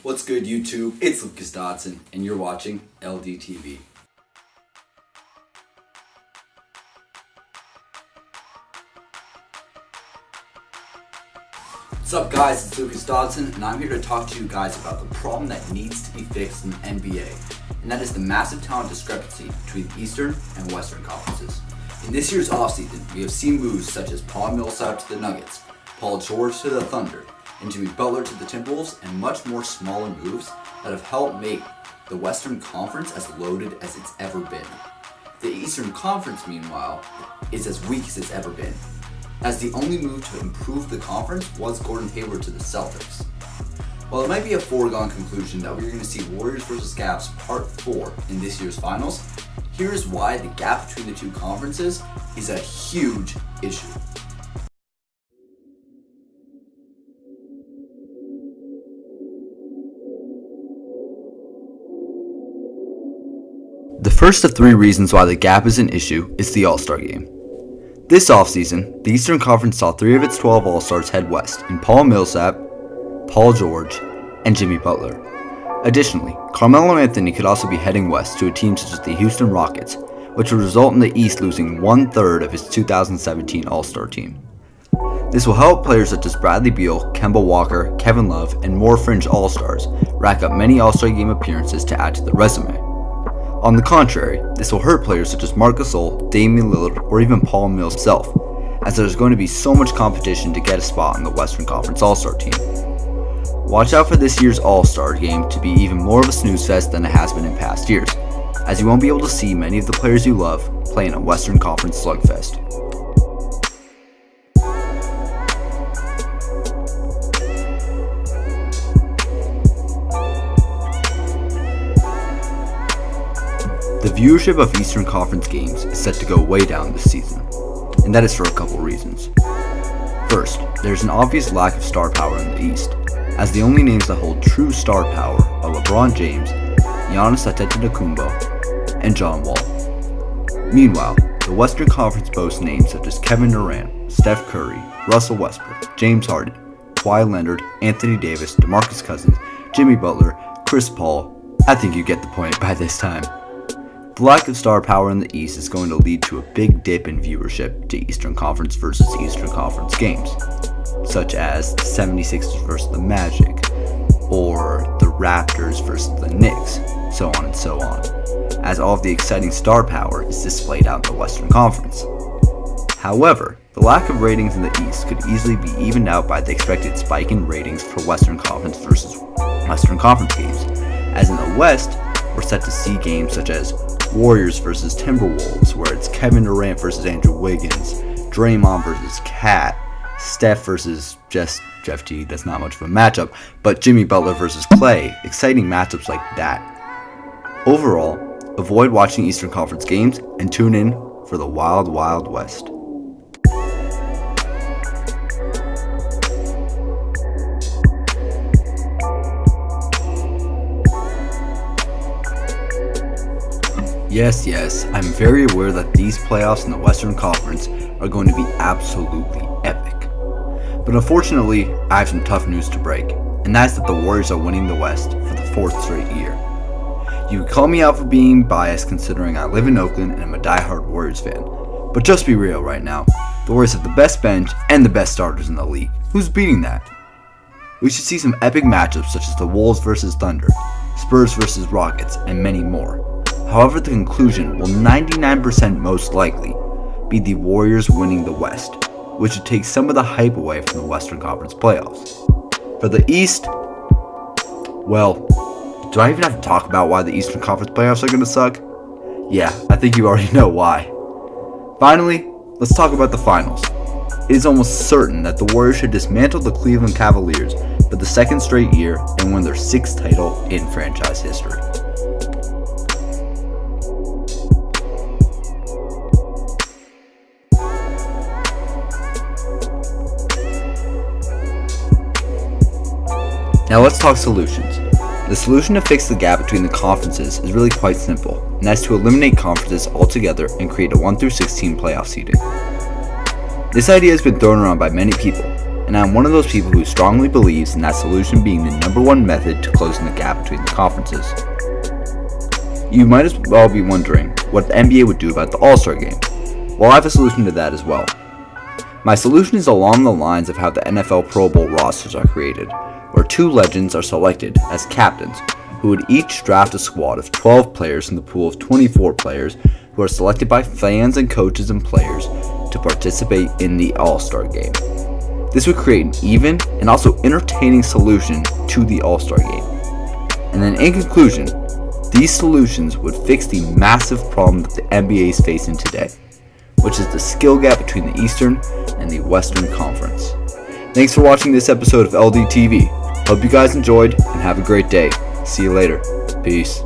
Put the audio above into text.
What's good, YouTube? It's Lucas Dodson, and you're watching LDTV. What's up, guys? It's Lucas Dodson, and I'm here to talk to you guys about the problem that needs to be fixed in the NBA, and that is the massive talent discrepancy between Eastern and Western conferences. In this year's offseason, we have seen moves such as Paul Millsap to the Nuggets, Paul George to the Thunder, and Jimmy Butler to the Timberwolves, and much more smaller moves that have helped make the Western Conference as loaded as it's ever been. The Eastern Conference, meanwhile, is as weak as it's ever been, as the only move to improve the conference was Gordon Hayward to the Celtics. While it might be a foregone conclusion that we're going to see Warriors vs. Cavs Part 4 in this year's finals, here's why the gap between the two conferences is a huge issue. The first of three reasons why the gap is an issue is the All-Star Game. This offseason, the Eastern Conference saw 3 of its 12 All-Stars head west in Paul Millsap, Paul George, and Jimmy Butler. Additionally, Carmelo Anthony could also be heading west to a team such as the Houston Rockets, which would result in the East losing 1/3 of its 2017 All-Star team. This will help players such as Bradley Beal, Kemba Walker, Kevin Love, and more fringe All-Stars rack up many All-Star Game appearances to add to the resume. On the contrary, this will hurt players such as Marc Gasol, Damian Lillard, or even Paul Millsap himself, as there's going to be so much competition to get a spot on the Western Conference All-Star team. Watch out for this year's All-Star Game to be even more of a snooze fest than it has been in past years, as you won't be able to see many of the players you love play in a Western Conference slugfest. The viewership of Eastern Conference games is set to go way down this season, and that is for a couple reasons. First, there's an obvious lack of star power in the East, as the only names that hold true star power are LeBron James, Giannis Antetokounmpo, and John Wall. Meanwhile, the Western Conference boasts names such as Kevin Durant, Steph Curry, Russell Westbrook, James Harden, Kawhi Leonard, Anthony Davis, DeMarcus Cousins, Jimmy Butler, Chris Paul. I think you get the point by this time. The lack of star power in the East is going to lead to a big dip in viewership to Eastern Conference versus Eastern Conference games, such as the 76ers versus the Magic, or the Raptors versus the Knicks, so on and so on, as all of the exciting star power is displayed out in the Western Conference. However, the lack of ratings in the East could easily be evened out by the expected spike in ratings for Western Conference versus Western Conference games, as in the West, we're set to see games such as Warriors versus Timberwolves, where it's Kevin Durant versus Andrew Wiggins, Draymond versus Cat, Steph versus just Jeff T, that's not much of a matchup, but Jimmy Butler versus Clay, exciting matchups like that. Overall, avoid watching Eastern Conference games and tune in for the Wild Wild West. Yes, I'm very aware that these playoffs in the Western Conference are going to be absolutely epic. But unfortunately, I have some tough news to break, and that's that the Warriors are winning the West for the 4th straight year. You could call me out for being biased considering I live in Oakland and I'm a diehard Warriors fan, but just be real right now, the Warriors have the best bench and the best starters in the league. Who's beating that? We should see some epic matchups such as the Wolves versus Thunder, Spurs versus Rockets, and many more. However, the conclusion will 99% most likely be the Warriors winning the West, which would take some of the hype away from the Western Conference playoffs. For the East, well, do I even have to talk about why the Eastern Conference playoffs are going to suck? Yeah, I think you already know why. Finally, let's talk about the finals. It is almost certain that the Warriors should dismantle the Cleveland Cavaliers for the 2nd straight year and win their 6th title in franchise history. Now let's talk solutions. The solution to fix the gap between the conferences is really quite simple, and that's to eliminate conferences altogether and create a 1-16 playoff seeding. This idea has been thrown around by many people, and I'm one of those people who strongly believes in that solution being the number one method to closing the gap between the conferences. You might as well be wondering what the NBA would do about the All-Star game. Well, I have a solution to that as well. My solution is along the lines of how the NFL Pro Bowl rosters are created, where 2 legends are selected as captains, who would each draft a squad of 12 players in the pool of 24 players who are selected by fans and coaches and players to participate in the All-Star game. This would create an even and also entertaining solution to the All-Star game. And then in conclusion, these solutions would fix the massive problem that the NBA is facing today, which is the skill gap between the Eastern and the Western Conference. Thanks for watching this episode of LDTV. Hope you guys enjoyed and have a great day. See you later. Peace.